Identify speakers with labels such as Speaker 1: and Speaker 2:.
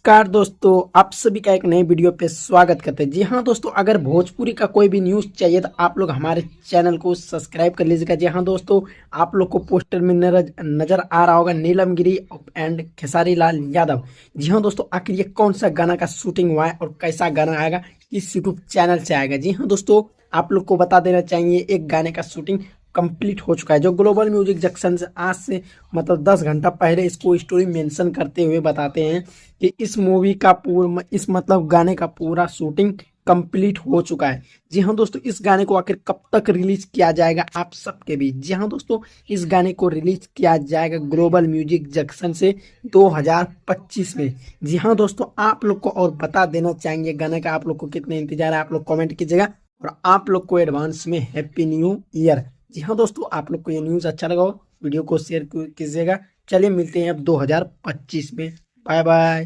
Speaker 1: नमस्कार दोस्तों, आप सभी का एक नई वीडियो पे स्वागत करते हैं। जी हाँ दोस्तों, अगर भोजपुरी का कोई भी न्यूज़ चाहिए तो आप लोग हमारे चैनल को सब्सक्राइब कर लीजिएगा। जी हाँ दोस्तों, आप लोग को पोस्टर में नजर आ रहा होगा नीलम गिरी एंड खेसारी लाल यादव। जी हाँ दोस्तों, आखिर ये कौन सा गाना का शूटिंग हुआ है और कैसा गाना आएगा, किस यूट्यूब चैनल से आएगा। जी हाँ दोस्तों, आप लोग को बता देना चाहिए एक गाने का शूटिंग कंप्लीट हो चुका है, जो ग्लोबल म्यूजिक जंक्शन से आज से मतलब 10 घंटा पहले इसको स्टोरी मेंशन करते हुए बताते हैं कि इस मूवी का पूरा इस मतलब गाने का पूरा शूटिंग कंप्लीट हो चुका है। जी हाँ दोस्तों, इस गाने को आखिर कब तक रिलीज किया जाएगा आप सबके बीच। जी हाँ दोस्तों, इस गाने को रिलीज किया जाएगा ग्लोबल म्यूजिक जंक्शन से 2025 में। जी हाँ दोस्तों, आप लोग को और बता देना चाहेंगे गाने का आप लोग को कितने इंतजार है, आप लोग कमेंट कीजिएगा और आप लोग को एडवांस में हैप्पी न्यू ईयर। जी हाँ दोस्तों, आप लोग को ये न्यूज़ अच्छा लगा हो वीडियो को शेयर कीजिएगा। चलिए मिलते हैं अब 2025 में। Bye bye.